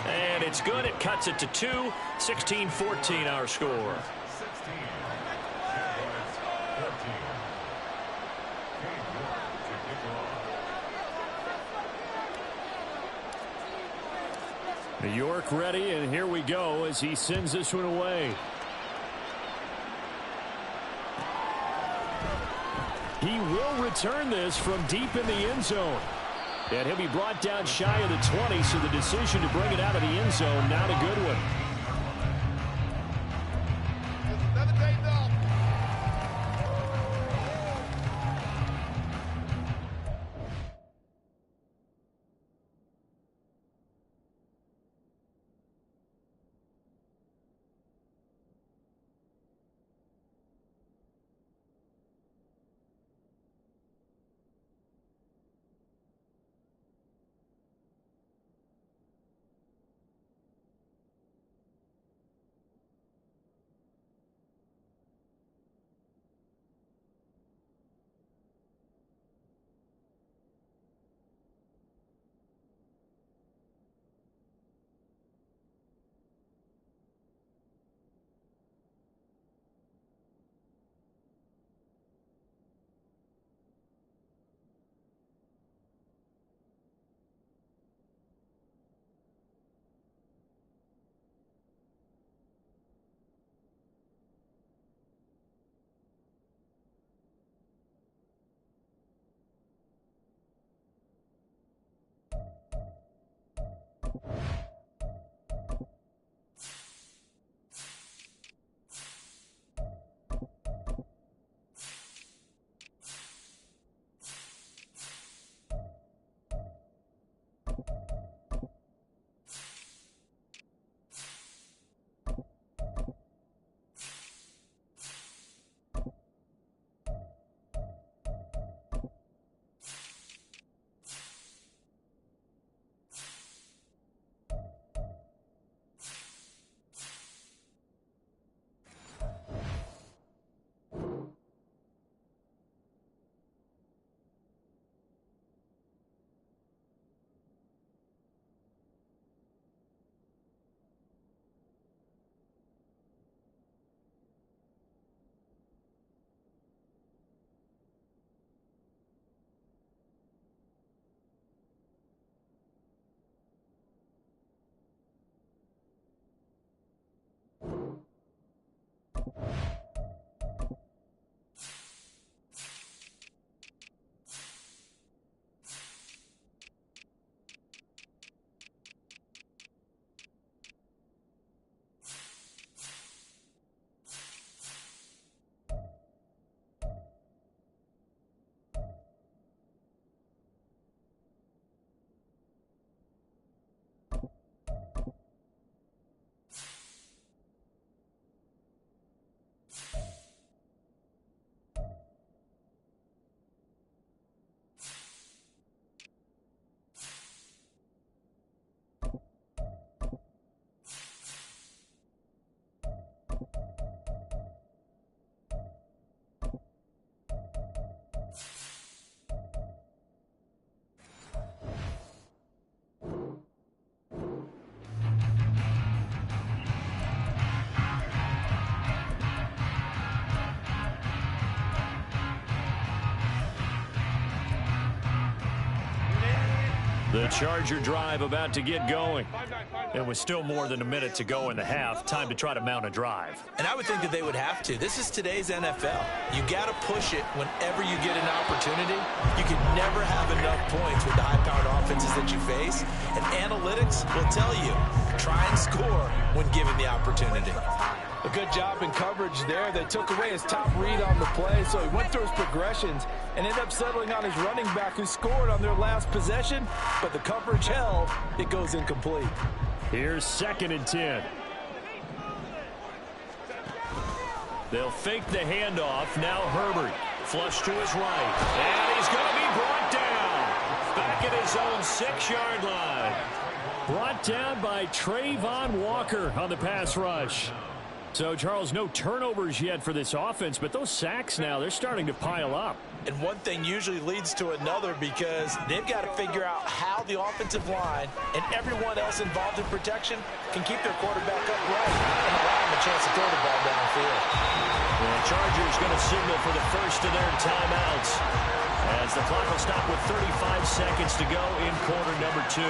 And it's good. It cuts it to 2. 16-14 our score. New York ready, and here we go as he sends this one away. He will return this from deep in the end zone. And he'll be brought down shy of the 20, so the decision to bring it out of the end zone, not a good one. The Charger drive about to get going. There was still more than a minute to go in the half. Time to try to mount a drive. And I would think that they would have to. This is today's NFL. You got to push it whenever you get an opportunity. You can never have enough points with the high-powered offenses that you face. And analytics will tell you, try and score when given the opportunity. A good job in coverage there. They took away his top read on the play, so he went through his progressions and ended up settling on his running back who scored on their last possession, but the coverage held. It goes incomplete. Here's 2nd and 10. They'll fake the handoff. Now Herbert. Flush to his right. And he's going to be brought down. Back at his own 6-yard line. Brought down by Trayvon Walker on the pass rush. So, Charles, no turnovers yet for this offense, but those sacks now, they're starting to pile up. And one thing usually leads to another because they've got to figure out how the offensive line and everyone else involved in protection can keep their quarterback upright and allow him a chance to throw the ball downfield. The Chargers going to signal for the first of their timeouts as the clock will stop with 35 seconds to go in quarter number 2.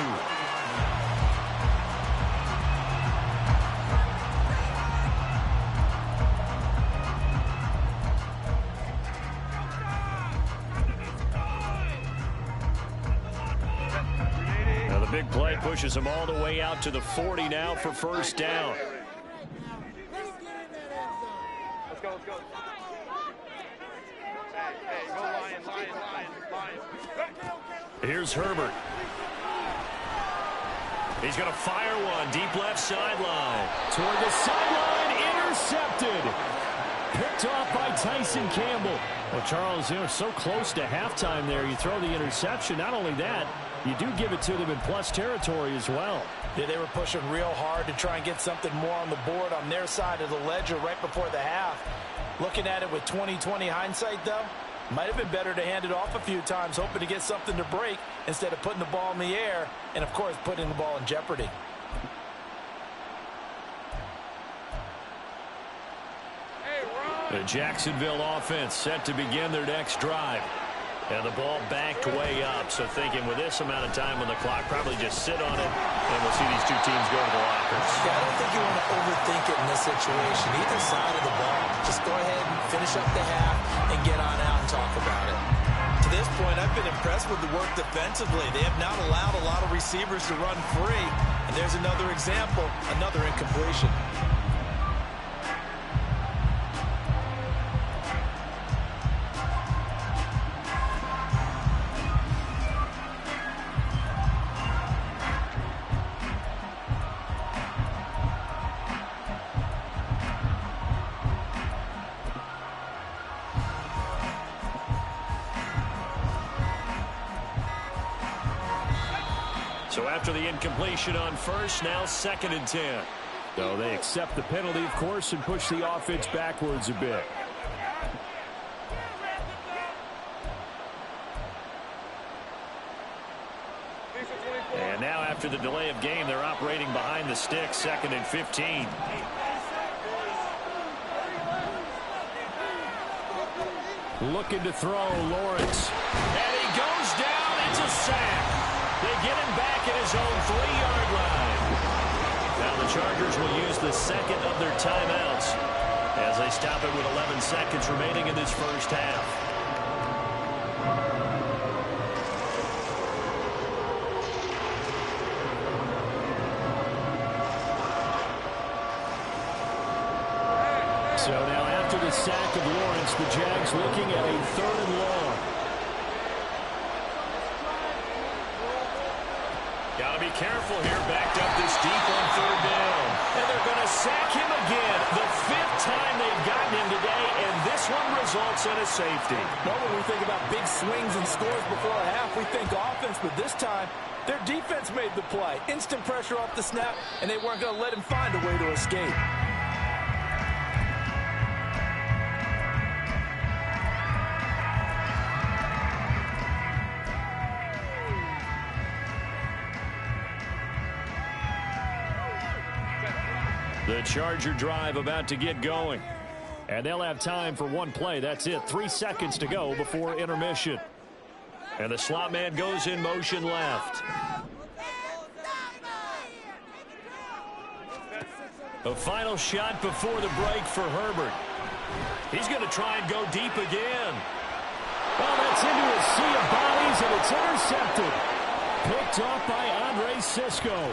Big play pushes him all the way out to the 40 now for first down. Let's go. Hey, go Lion. Here's Herbert. He's going to fire one deep left sideline. Toward the sideline, intercepted. Picked off by Tyson Campbell. Well, Charles, so close to halftime there. You throw the interception. Not only that, you do give it to them in plus territory as well. Yeah, they were pushing real hard to try and get something more on the board on their side of the ledger right before the half. Looking at it with 20/20 hindsight, though, might have been better to hand it off a few times, hoping to get something to break instead of putting the ball in the air and, of course, putting the ball in jeopardy. The Jacksonville offense set to begin their next drive. And the ball backed way up. So thinking with this amount of time on the clock, probably just sit on it, and we'll see these two teams go to the lockers. Yeah, I don't think you want to overthink it in this situation. Either side of the ball, just go ahead and finish up the half and get on out and talk about it. To this point, I've been impressed with the work defensively. They have not allowed a lot of receivers to run free. And there's another example, another incompletion. So after the incompletion on first, now 2nd and 10. So they accept the penalty, of course, and push the offense backwards a bit. And now after the delay of game, they're operating behind the stick, 2nd and 15. Looking to throw, Lawrence. And he goes down. It's a sack. They get him back at his own 3-yard line. Now the Chargers will use the second of their timeouts as they stop it with 11 seconds remaining in this first half. So now after the sack of Lawrence, the Jags looking at a 3rd and long. Got to be careful here, backed up this deep on 3rd down. And they're going to sack him again. The 5th time they've gotten him today, and this one results in a safety. Well, when we think about big swings and scores before a half, we think offense, but this time, their defense made the play. Instant pressure off the snap, and they weren't going to let him find a way to escape. The Charger drive about to get going. And they'll have time for one play. That's it. 3 seconds to go before intermission. And the slot man goes in motion left. A final shot before the break for Herbert. He's going to try and go deep again. Well, that's into a sea of bodies, and it's intercepted. Picked off by Andre Sisco.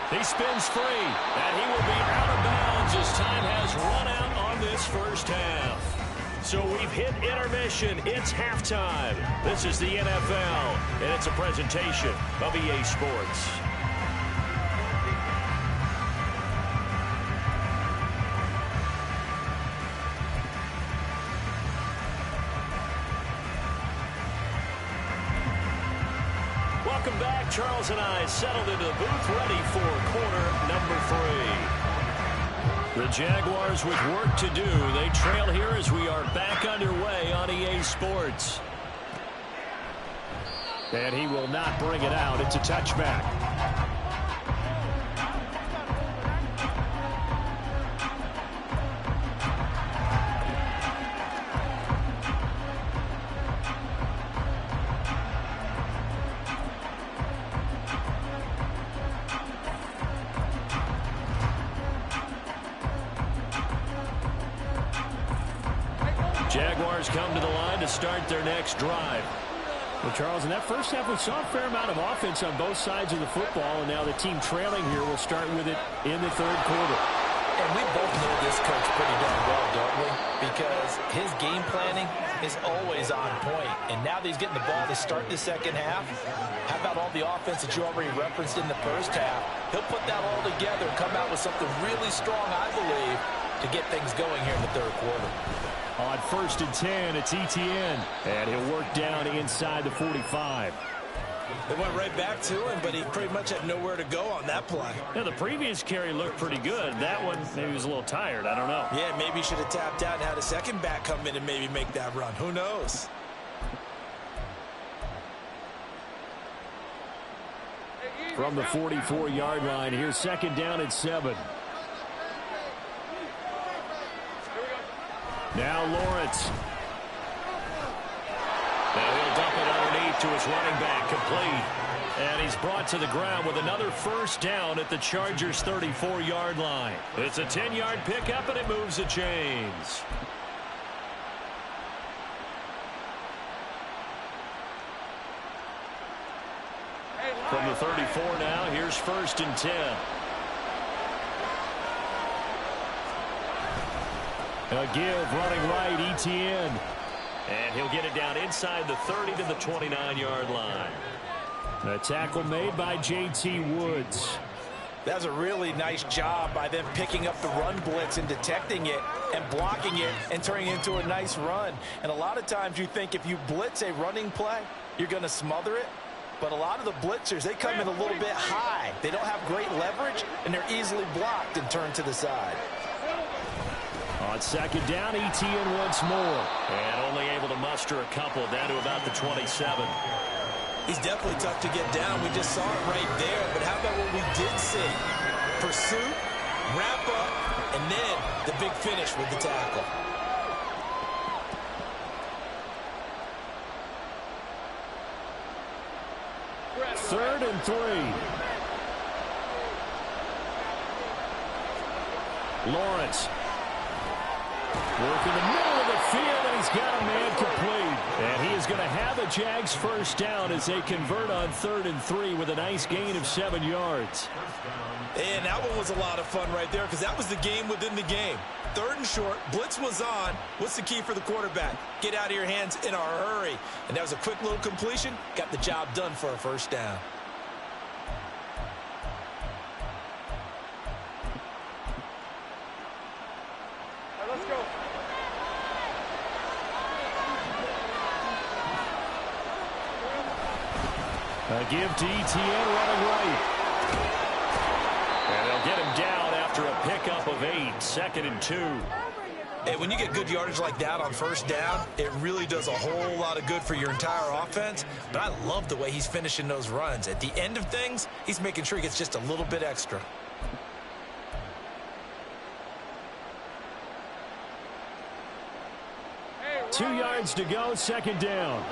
He spins free, and he will be out of bounds as time has run out on this first half. So we've hit intermission. It's halftime. This is the NFL, and it's a presentation of EA Sports. back. Charles and I settled into the booth, ready for quarter number 3. The Jaguars with work to do. They trail here as we are back underway on EA Sports. And he will not bring it out. It's a touchback. Jaguars come to the line to start their next drive. Well, Charles, in that first half, we saw a fair amount of offense on both sides of the football, and now the team trailing here will start with it in the third quarter. And we both know this coach pretty darn well, don't we? Because his game planning is always on point. And now that he's getting the ball to start the second half, how about all the offense that you already referenced in the first half? He'll put that all together and come out with something really strong, I believe, to get things going here in the third quarter. On 1st and 10, it's Etienne. And he'll work down inside the 45. They went right back to him, but he pretty much had nowhere to go on that play. Yeah, the previous carry looked pretty good. That one, maybe he was a little tired. I don't know. Yeah, maybe he should have tapped out and had a second back come in and maybe make that run. Who knows? From the 44-yard line, here's 2nd down and 7. Now Lawrence. And he'll dump it underneath to his running back, complete. And he's brought to the ground with another first down at the Chargers' 34-yard line. It's a 10-yard pickup, and it moves the chains. From the 34 now, here's 1st and 10. A give running right, Etienne. And he'll get it down inside the 30 to the 29-yard line. A tackle made by J.T. Woods. That's a really nice job by them picking up the run blitz and detecting it and blocking it and turning it into a nice run. And a lot of times you think if you blitz a running play, you're going to smother it. But a lot of the blitzers, they come in a little bit high. They don't have great leverage, and they're easily blocked and turned to the side. On 2nd down, Etienne once more. And only able to muster a couple down to about the 27. He's definitely tough to get down. We just saw it right there. But how about what we did see? Pursuit, wrap up, and then the big finish with the tackle. Third and 3. Lawrence. Work in the middle of the field, and he's got a man complete. And he is going to have a Jags first down as they convert on 3rd and 3 with a nice gain of 7 yards. And that one was a lot of fun right there because that was the game within the game. 3rd and short, blitz was on. What's the key for the quarterback? Get out of your hands in a hurry. And that was a quick little completion. Got the job done for a first down. Let's go. A give to Etienne running right. And they'll get him down after a pickup of 8. 2nd and 2. Hey, when you get good yardage like that on first down, it really does a whole lot of good for your entire offense. But I love the way he's finishing those runs. At the end of things, he's making sure he gets just a little bit extra. Hey, 2 yards to go, 2nd down.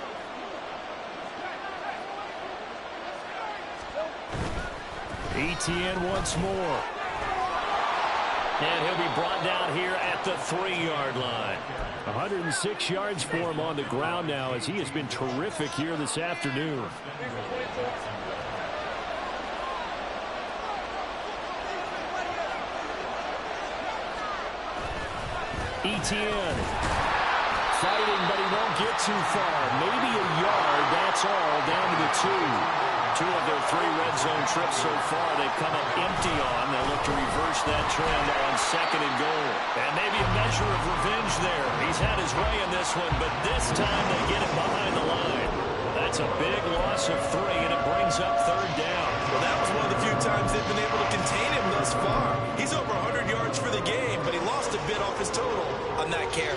Etienne once more. And he'll be brought down here at the 3-yard line. 106 yards for him on the ground now as he has been terrific here this afternoon. Etienne fighting, but he won't get too far. Maybe a yard, that's all, down to the 2. 2 of their 3 red zone trips so far they've come up empty on. They'll look to reverse that trend on 2nd and goal. And maybe a measure of revenge there. He's had his way in this one, but this time they get it behind the line. A That's a big loss of 3, and it brings up third down. Well, that was one of the few times they've been able to contain him thus far. He's over 100 yards for the game, but he lost a bit off his total on that carry.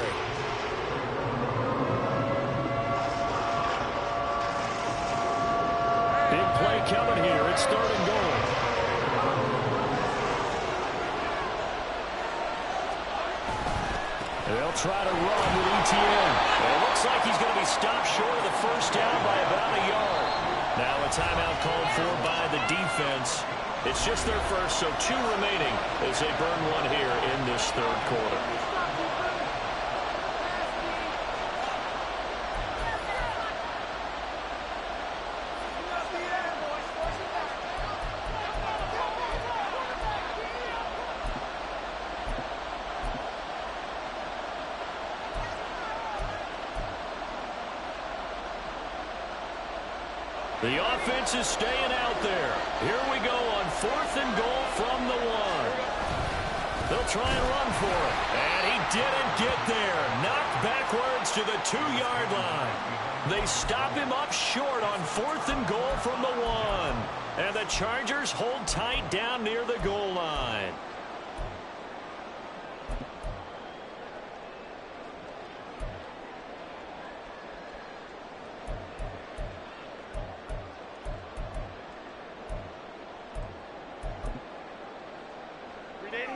Big play coming here. It's third and goal. They'll try to run with Etienne. It looks like he's going to be stopped short of the first down by about a yard. Now a timeout called for by the defense. It's just their first, so 2 remaining as they burn one here in this third quarter. The offense is staying out there. Here we go on 4th and goal from the 1. They'll try and run for it. And he didn't get there. Knocked backwards to the 2-yard line. They stop him up short on 4th and goal from the 1. And the Chargers hold tight down near the goal line.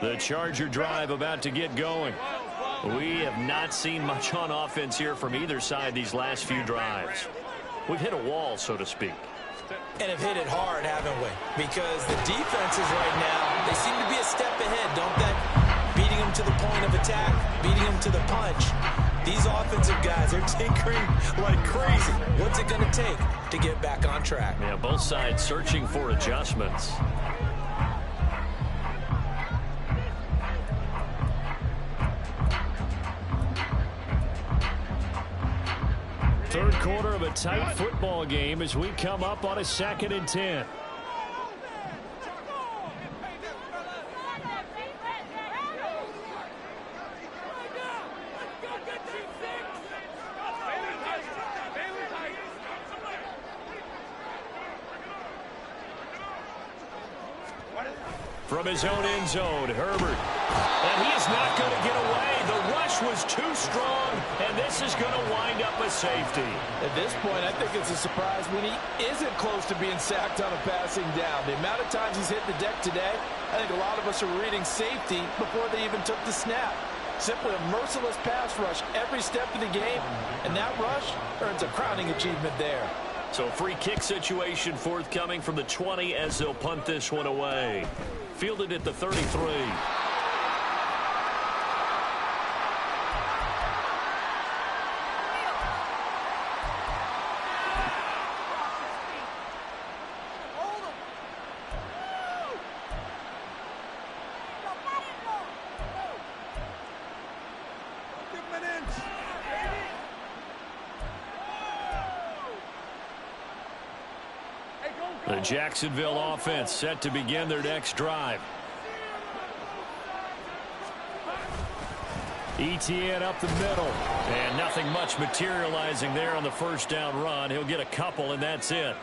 The Charger drive about to get going. We have not seen much on offense here from either side these last few drives. We've hit a wall, so to speak. And have hit it hard, haven't we? Because the defenses right now, they seem to be a step ahead, don't they? Beating them to the point of attack, beating them to the punch. These offensive guys are tinkering like crazy. What's it going to take to get back on track? Yeah, both sides searching for adjustments. Third quarter of a tight football game as we come up on a 2nd and 10. From his own end zone, Herbert. And he is not going to get away. The rush was too strong, and this is going to wind up a safety. At this point, I think it's a surprise when he isn't close to being sacked on a passing down. The amount of times he's hit the deck today, I think a lot of us are reading safety before they even took the snap. Simply a merciless pass rush every step of the game, and that rush earns a crowning achievement there. So free kick situation forthcoming from the 20 as they'll punt this one away. Fielded at the 33. The Jacksonville offense set to begin their next drive. Etienne up the middle. And nothing much materializing there on the first down run. He'll get a couple, and that's it.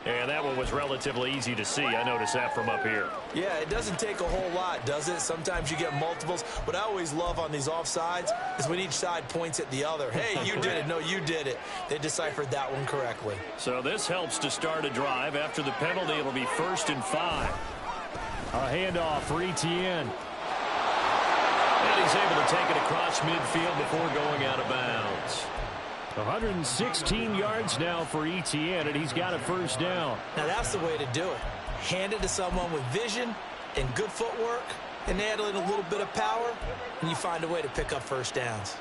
And that one was relatively easy to see. I noticed that from up here. Yeah, it doesn't take a whole lot, does it? Sometimes you get multiples. What I always love on these offsides is when each side points at the other. Hey, you did it. No, you did it. They deciphered that one correctly. So this helps to start a drive. After the penalty, it'll be 1st and 5. A handoff for Etienne. And he's able to take it across midfield before going out of bounds. 116 yards now for Etienne, and he's got a first down. Now that's the way to do it. Hand it to someone with vision and good footwork, and add in a little bit of power, and you find a way to pick up first downs.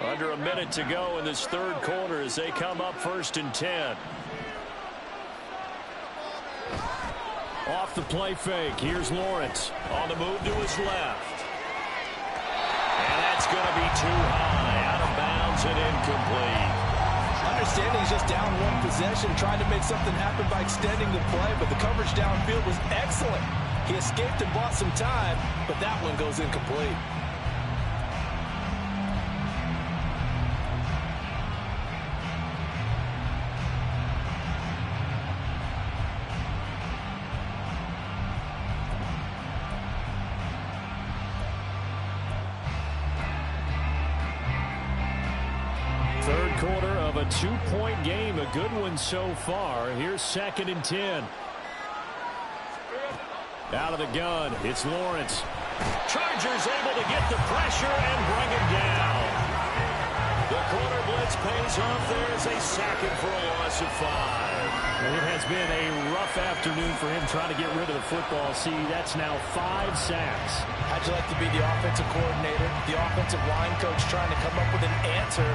Under a minute to go in this third quarter as they come up 1st and 10. Off the play fake. Here's Lawrence on the move to his left. And that's going to be too high. Out of bounds and incomplete. Understanding he's just down one possession, trying to make something happen by extending the play, but the coverage downfield was excellent. He escaped and bought some time, but that one goes incomplete. quarter of a 2-point game. A good one so far. Here's 2nd and 10. Out of the gun, it's Lawrence. Chargers able to get the pressure and bring him down. The corner blitz pays off. There's a sack for a loss of 5. It has been a rough afternoon for him trying to get rid of the football. See, that's now 5 sacks. How'd you like to be the offensive coordinator, the offensive line coach trying to come up with an answer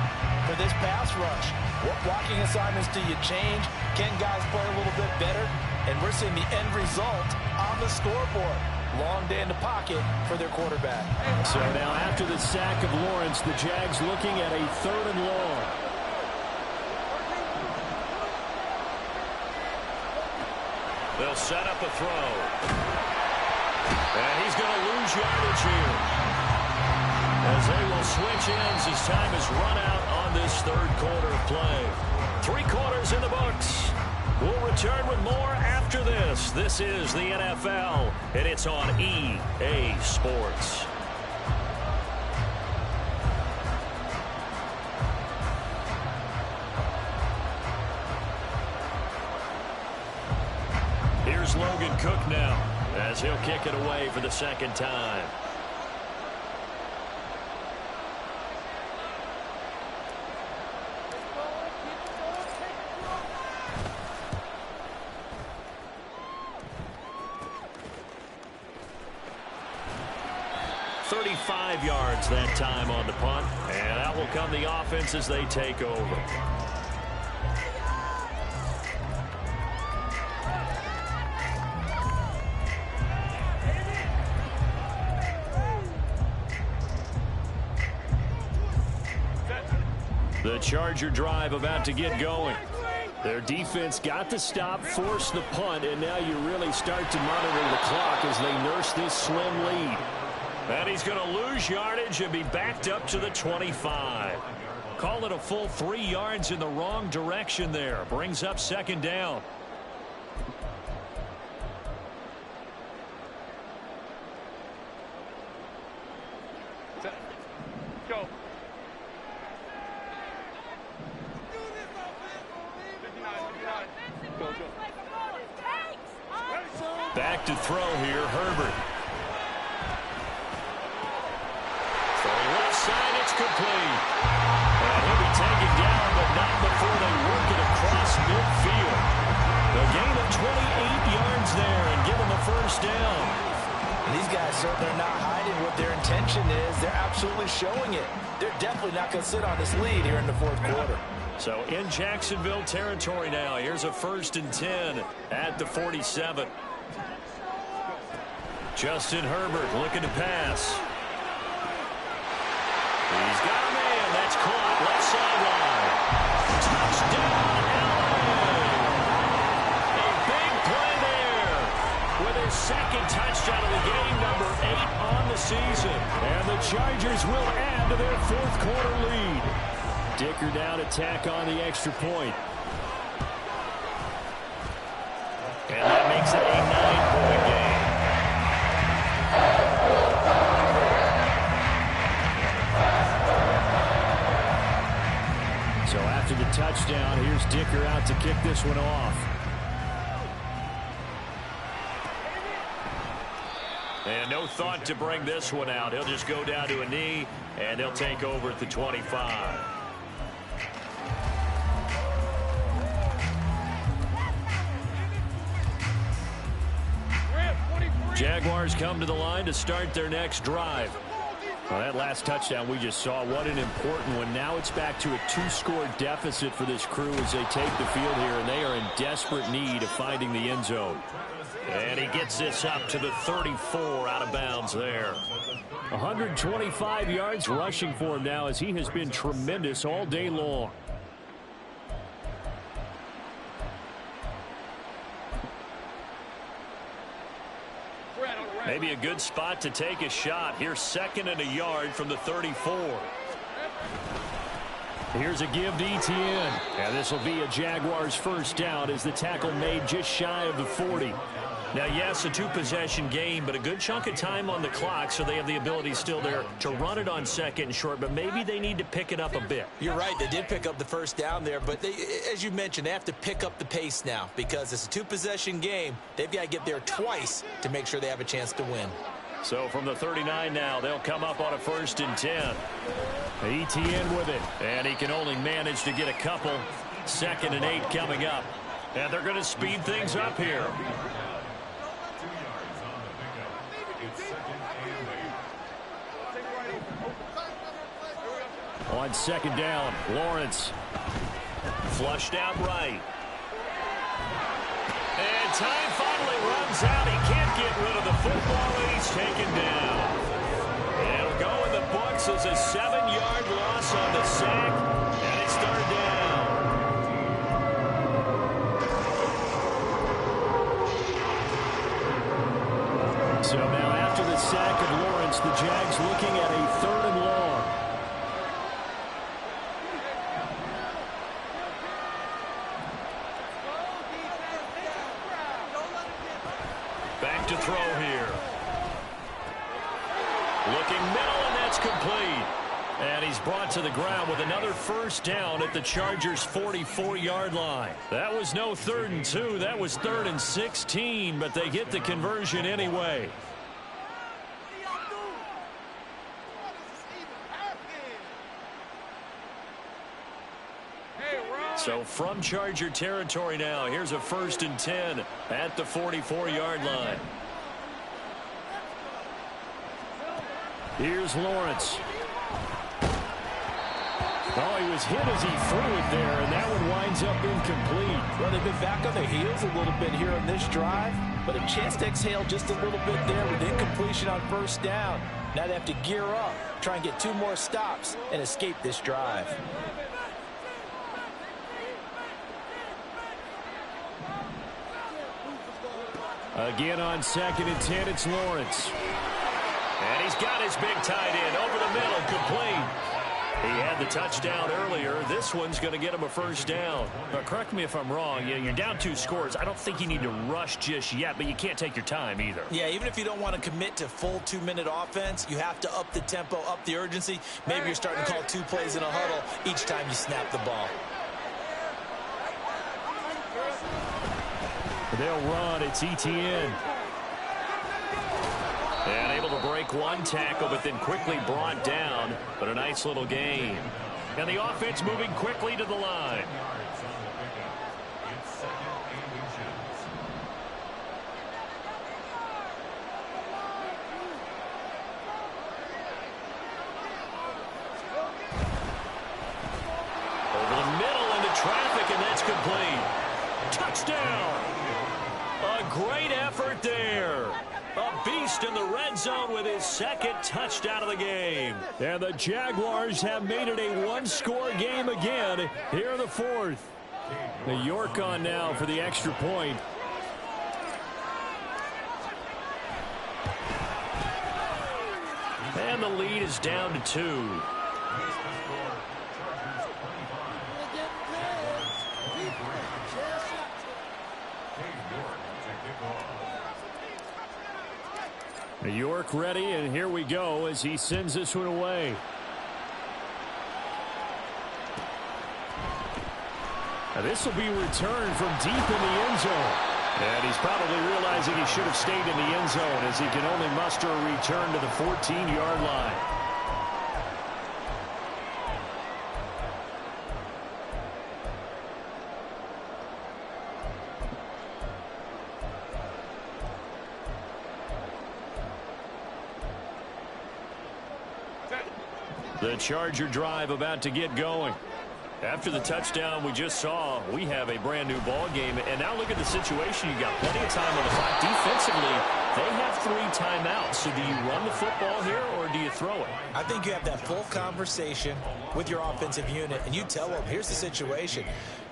for this pass rush? What blocking assignments do you change? Can guys play a little bit better? And we're seeing the end result on the scoreboard. Long day in the pocket for their quarterback. So now after the sack of Lawrence, the Jags looking at a 3rd and long. They'll set up a throw. And he's going to lose yardage here. As they will switch ends as time is run out on this 3rd quarter of play. 3 quarters in the books. We'll return with more after this. This is the NFL, and it's on EA Sports. Here's Logan Cook now, as he'll kick it away for the 2nd time. Yards that time on the punt, and out will come the offense as they take over. The Charger drive about to get going. Their defense got the stop, forced the punt, and now you really start to monitor the clock as they nurse this slim lead. And he's going to lose yardage and be backed up to the 25. Call it a full 3 yards in the wrong direction there. Brings up 2nd down. Go. Back to throw here, Herbert. Side, it's complete. And he'll be taken down, but not before they work it across midfield. A gain of 28 yards there and give them a 1st down. And these guys certainly are not hiding what their intention is. They're absolutely showing it. They're definitely not going to sit on this lead here in the 4th quarter. So in Jacksonville territory now. Here's a 1st and 10 at the 47. Justin Herbert looking to pass. He's got a man. That's caught. Left sideline. Touchdown, LA. A big play there with his 2nd touchdown of the game, number 8 on the season. And the Chargers will add to their 4th quarter lead. Dicker down to tack on the extra point. And that makes it a 9-point game. So after the touchdown, here's Dicker out to kick this one off. And no thought to bring this one out. He'll just go down to a knee, and they'll take over at the 25. Jaguars come to the line to start their next drive. Well, that last touchdown we just saw, what an important one. Now it's back to a 2-score deficit for this crew as they take the field here, and they are in desperate need of finding the end zone. And he gets this up to the 34 out of bounds there. 125 yards rushing for him now as he has been tremendous all day long. Maybe a good spot to take a shot. Here's 2nd and a yard from the 34. Here's a give to Etienne. And this will be a Jaguars 1st down as the tackle made just shy of the 40. Now, yes, a two-possession game, but a good chunk of time on the clock, so they have the ability still there to run it on second and short, but maybe they need to pick it up a bit. You're right. They did pick up the first down there, but as you mentioned, they have to pick up the pace now because it's a two-possession game. They've got to get there twice to make sure they have a chance to win. So from the 39 now, they'll come up on a 1st and 10. Etienne with it, and he can only manage to get a couple. 2nd and 8 coming up, and they're going to speed things up here. On 2nd down, Lawrence. Flushed out right. And time finally runs out. He can't get rid of the football, and he's taken down. It'll go in the books as a 7-yard loss on the sack, and it's 3rd down. So now after the sack of Lawrence, the Jags looking at a 3rd and long. Back to throw here. Looking middle, and that's complete. And he's brought to the ground with another 1st down at the Chargers' 44-yard line. That was no 3rd and 2. That was 3rd and 16, but they get the conversion anyway. So from Charger territory now, here's a 1st and 10 at the 44-yard line. Here's Lawrence. Oh, he was hit as he threw it there, and that one winds up incomplete. Well, they've been back on their heels a little bit here on this drive, but a chance to exhale just a little bit there with incompletion on 1st down. Now they have to gear up, try and get 2 more stops, and escape this drive. Again on 2nd and 10, it's Lawrence. And he's got his big tight end over the middle, complete. He had the touchdown earlier. This one's going to get him a 1st down. But correct me if I'm wrong. You're down 2 scores. I don't think you need to rush just yet, but you can't take your time either. Yeah, even if you don't want to commit to full 2-minute offense, you have to up the tempo, up the urgency. Maybe you're starting to call 2 plays in a huddle each time you snap the ball. They'll run. It's Etienne. And able to break one tackle, but then quickly brought down. But a nice little gain. And the offense moving quickly to the line. Over the middle into traffic, and that's complete. Touchdown! A great effort there. A beast in the red zone with his 2nd touchdown of the game. And the Jaguars have made it a 1-score game again here in the 4th. The York on now for the extra point. And the lead is down to 2. York ready, and here we go as he sends this one away. Now this will be returned from deep in the end zone. And he's probably realizing he should have stayed in the end zone as he can only muster a return to the 14-yard line. The Charger drive about to get going. After the touchdown we just saw, we have a brand new ball game. And now look at the situation. You got plenty of time on the clock. Defensively, they have 3 timeouts. So do you run the football here or do you throw it? I think you have that full conversation with your offensive unit, and you tell them, here's the situation.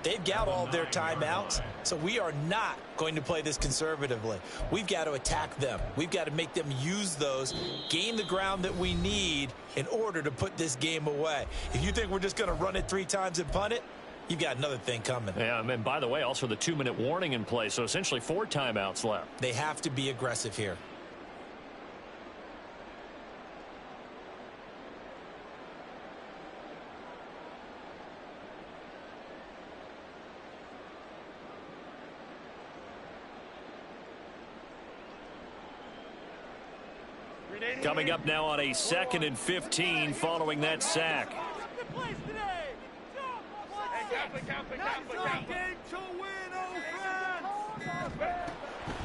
They've got all their timeouts, so we are not going to play this conservatively. We've got to attack them. We've got to make them use those, gain the ground that we need in order to put this game away. If you think we're just going to run it 3 times and punt it, you've got another thing coming. Yeah, and by the way, also the 2-minute warning in play, so essentially 4 timeouts left. They have to be aggressive here. Coming up now on a 2nd and 15 following that sack.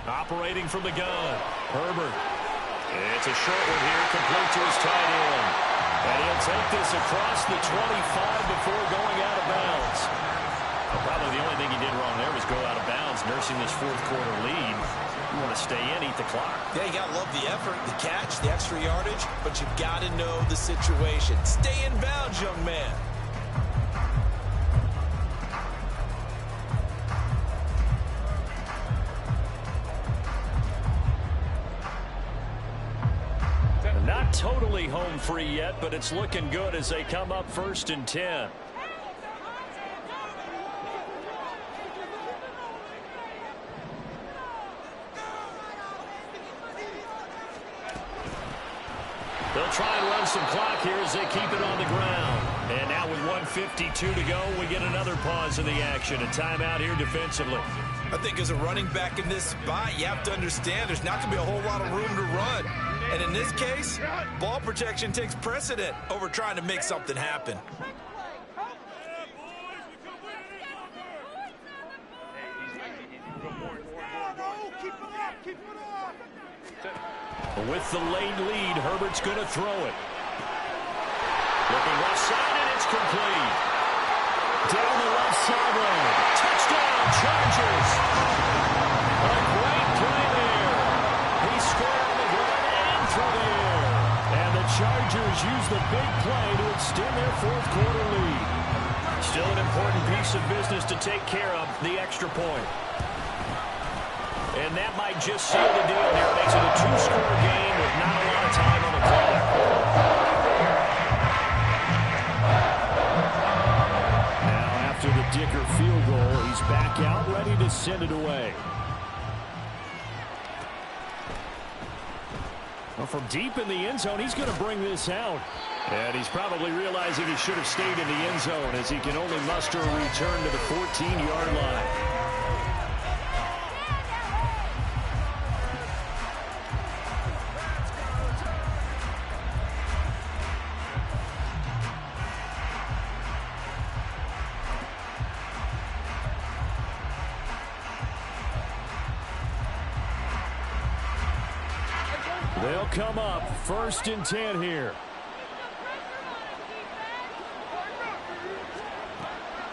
Operating from the gun, Herbert. It's a short one here, complete to his tight end. And he'll take this across the 25 before going out of bounds. Well, probably the only thing he did wrong there was go out of bounds, nursing this 4th quarter lead. You want to stay in, eat the clock. Yeah, you got to love the effort, the catch, the extra yardage, but you've got to know the situation. Stay in bounds, young man. Not totally home free yet, but it's looking good as they come up 1st and 10. They'll try and run some clock here as they keep it on the ground. And now with 1:52 to go, we get another pause in the action. A timeout here defensively. I think as a running back in this spot, you have to understand there's not going to be a whole lot of room to run. And in this case, ball protection takes precedent over trying to make something happen. With the late lead, Herbert's going to throw it. Looking left side, and it's complete. Down the left sideline. Touchdown, Chargers. A great play there. He scored on the ground and through the air. And the Chargers use the big play to extend their 4th quarter lead. Still an important piece of business to take care of, the extra point. And that might just seal the deal here. Makes it a 2-score game with not a lot of time on the clock. Now after the Dicker field goal, he's back out, ready to send it away. Well, from deep in the end zone, he's going to bring this out. And he's probably realizing he should have stayed in the end zone as he can only muster a return to the 14-yard line. They'll come up 1st and 10 here.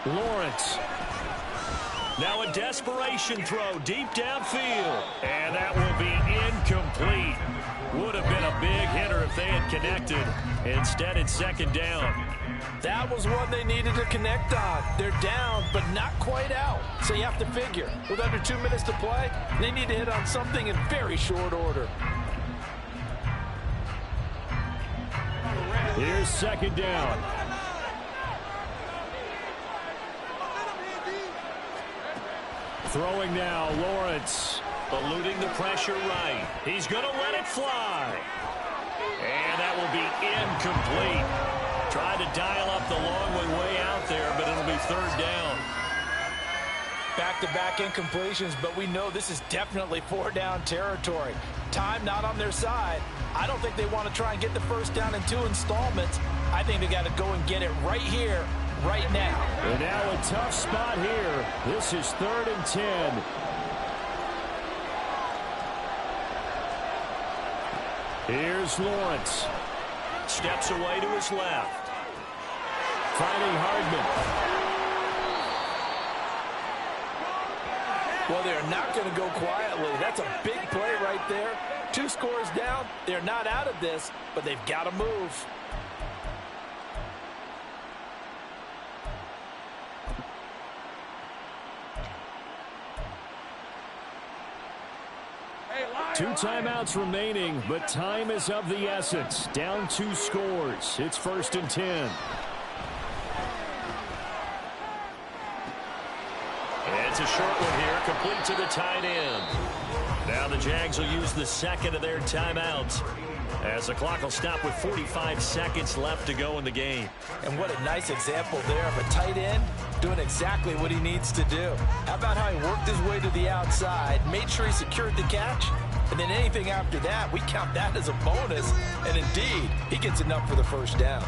Lawrence. Now a desperation throw deep downfield. And that will be incomplete. Would have been a big hitter if they had connected. Instead, it's 2nd down. That was one they needed to connect on. They're down, but not quite out. So you have to figure, with under 2 minutes to play, they need to hit on something in very short order. Here's 2nd down. Throwing now, Lawrence. Eluding the pressure right. He's going to let it fly. And that will be incomplete. Tried to dial up the long one way out there, but it'll be 3rd down. Back-to-back incompletions, but we know this is definitely 4-down territory. Time not on their side. I don't think they want to try and get the 1st down in 2 installments. I think they got to go and get it right here, right now. And now a tough spot here. This is 3rd and 10. Here's Lawrence. Steps away to his left. Finding Hardman. Well, they're not going to go quietly. That's a big play right there. 2 scores down. They're not out of this, but they've got to move. Two timeouts remaining, but time is of the essence. Down 2 scores. It's 1st and 10. That's a short one here, complete to the tight end. Now the Jags will use the second of their timeouts, as the clock will stop with 45 seconds left to go in the game. And what a nice example there of a tight end doing exactly what he needs to do. How about how he worked his way to the outside, made sure he secured the catch, and then anything after that, we count that as a bonus. And indeed, he gets enough for the first down.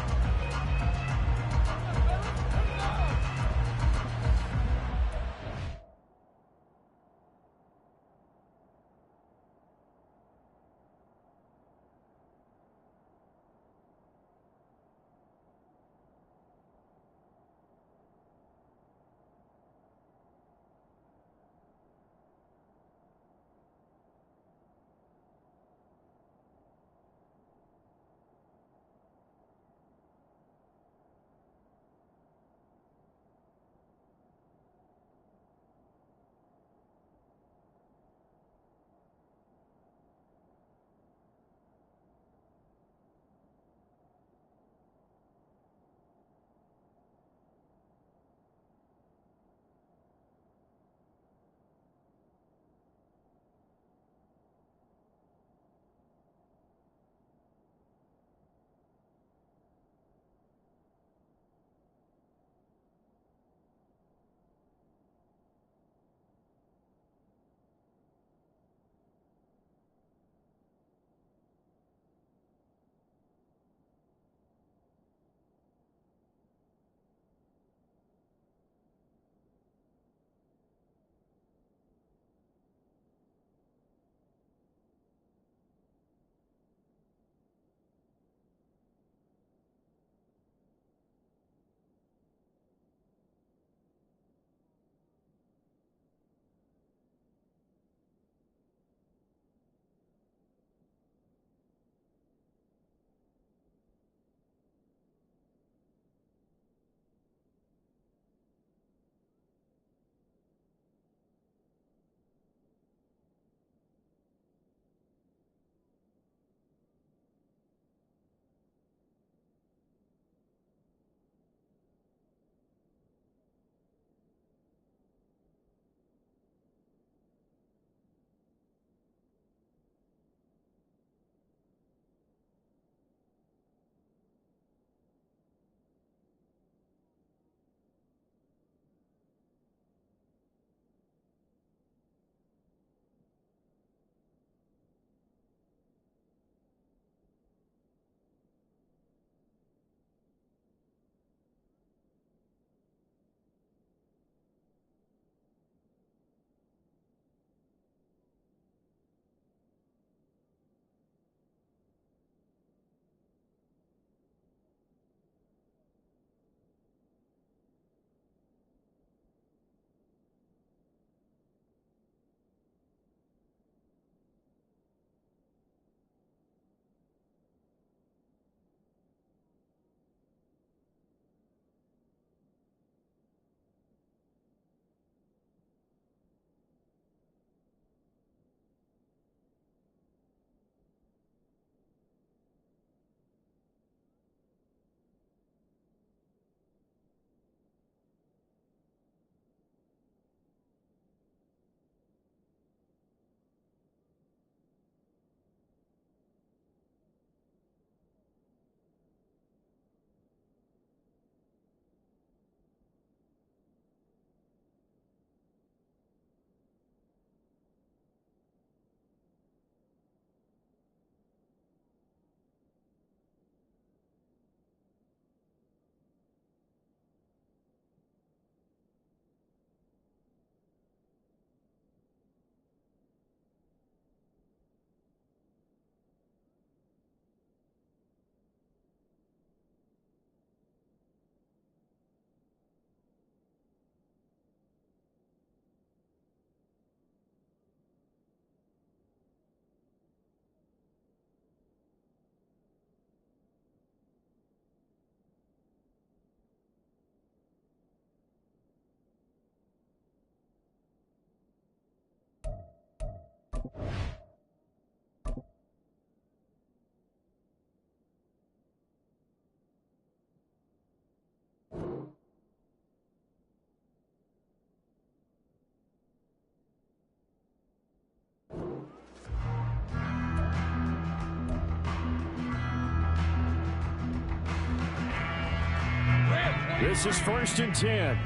This is 1st and 10.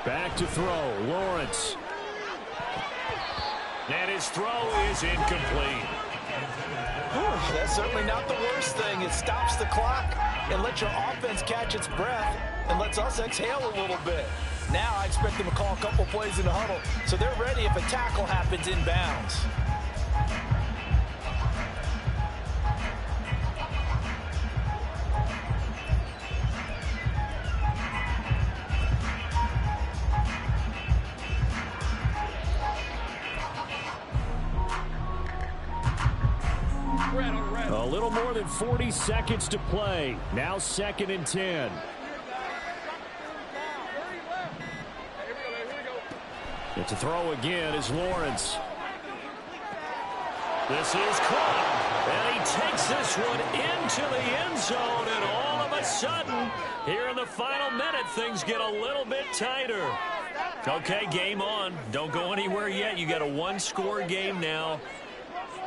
Back to throw, Lawrence. And his throw is incomplete. Whew, that's certainly not the worst thing. It stops the clock and lets your offense catch its breath and lets us exhale a little bit. Now I expect them to call a couple plays in the huddle so they're ready if a tackle happens inbounds. A little more than 40 seconds to play. Now 2nd and 10. It's a throw again is Lawrence. This is caught. And he takes this one into the end zone. And all of a sudden, here in the final minute, things get a little bit tighter. Okay, game on. Don't go anywhere yet. You got a one-score game now.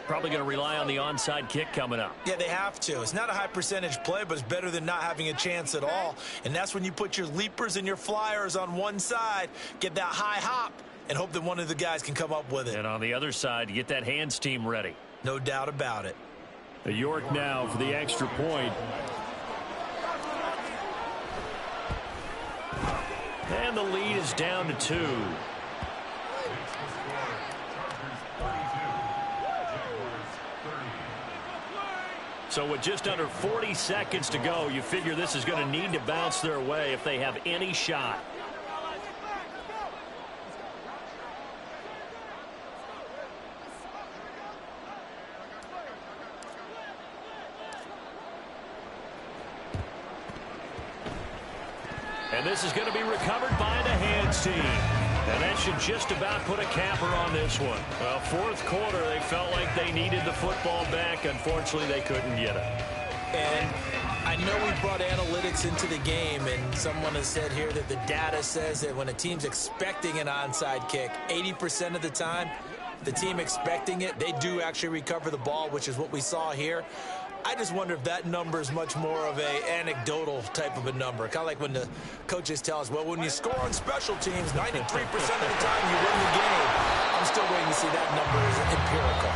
Probably going to rely on the onside kick coming up. Yeah, they have to. It's not a high percentage play, but it's better than not having a chance at all. And that's when you put your leapers and your flyers on one side, get that high hop, and hope that one of the guys can come up with it. And on the other side, you get that hands team ready. No doubt about it. York now for the extra point. And the lead is down to 2. So with just under 40 seconds to go, you figure this is going to need to bounce their way if they have any shot. And this is going to be recovered by the hands team. And that should just about put a capper on this one. Well, 4th quarter, they felt like they needed the football back. Unfortunately, they couldn't get it. And I know we brought analytics into the game, and someone has said here that the data says that when a team's expecting an onside kick, 80% of the time, the team expecting it, they do actually recover the ball, which is what we saw here. I just wonder if that number is much more of a anecdotal type of a number. Kind of like when the coaches tell us, well, when you score on special teams, 93% of the time you win the game. I'm still waiting to see that number is empirical.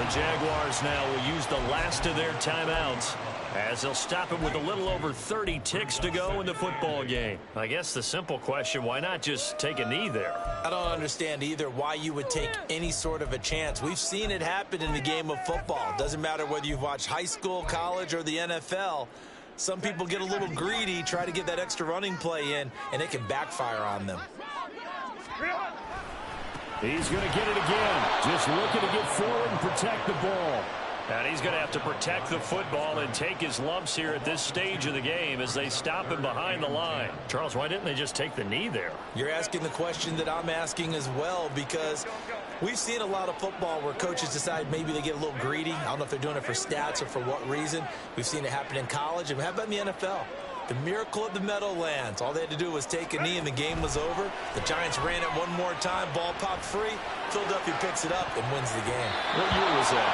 The Jaguars now will use the last of their timeouts as they'll stop it with a little over 30 ticks to go in the football game. I guess the simple question, why not just take a knee there? I don't understand either why you would take any sort of a chance. We've seen it happen in the game of football. Doesn't matter whether you've watched high school, college, or the NFL. Some people get a little greedy, try to get that extra running play in, and it can backfire on them. He's going to get it again. Just looking to get forward and protect the ball. And he's going to have to protect the football and take his lumps here at this stage of the game as they stop him behind the line. Charles, why didn't they just take the knee there? You're asking the question that I'm asking as well, because we've seen a lot of football where coaches decide maybe they get a little greedy. I don't know if they're doing it for stats or for what reason. We've seen it happen in college, and how about in the NFL? The miracle of the Meadowlands. All they had to do was take a knee and the game was over. The Giants ran it one more time. Ball popped free. Philadelphia picks it up and wins the game. What year was that?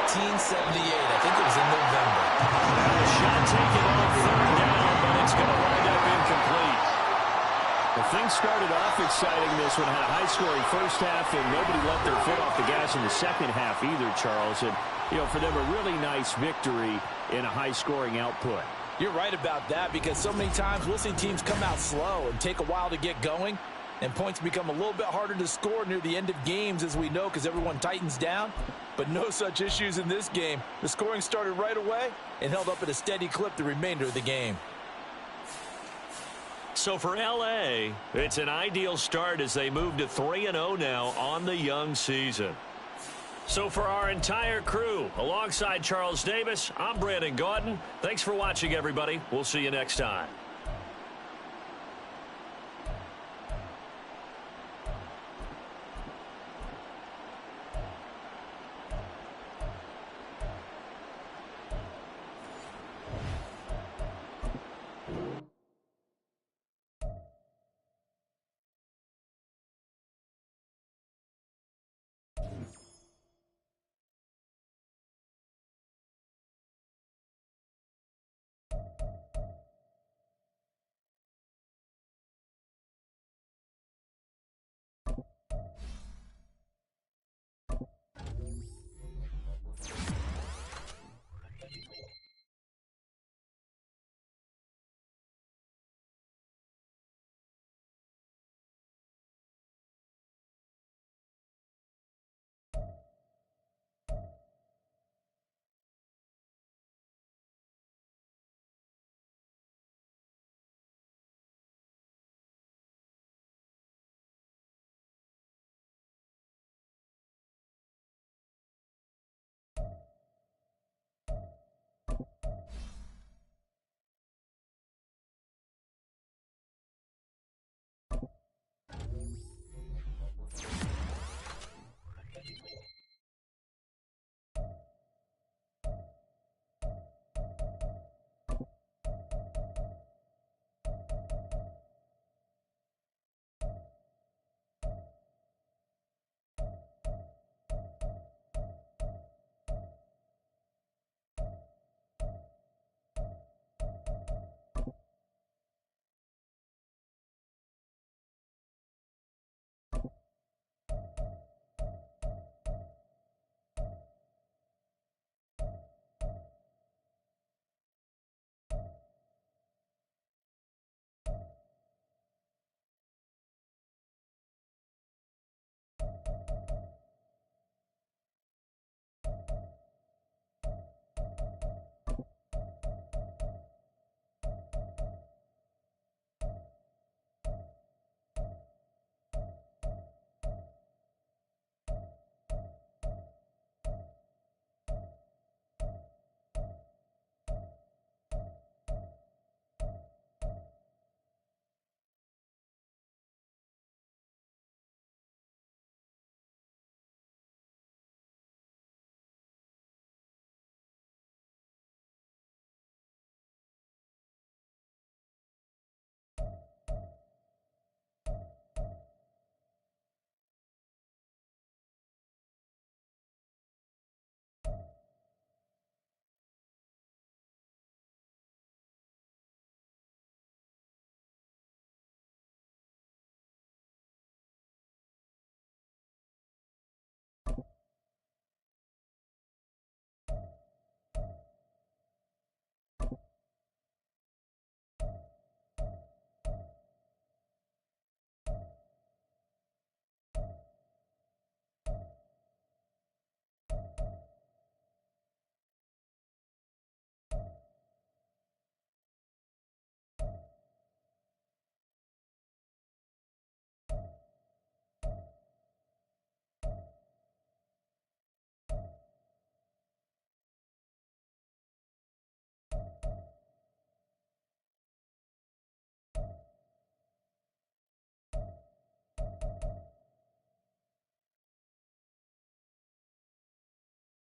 1978. I think it was in November. Now the shot taken on 3rd down, but it's going to wind up incomplete. Well, things started off exciting. This one had a high-scoring first half, and nobody let their foot off the gas in the second half either, Charles. And, you know, for them, a really nice victory in a high-scoring output. You're right about that, because so many times we'll see teams come out slow and take a while to get going, and points become a little bit harder to score near the end of games, as we know, because everyone tightens down. But no such issues in this game. The scoring started right away and held up at a steady clip the remainder of the game. So for L.A., it's an ideal start as they move to 3-0 now on the young season. So for our entire crew, alongside Charles Davis, I'm Brandon Gaudin. Thanks for watching, everybody. We'll see you next time.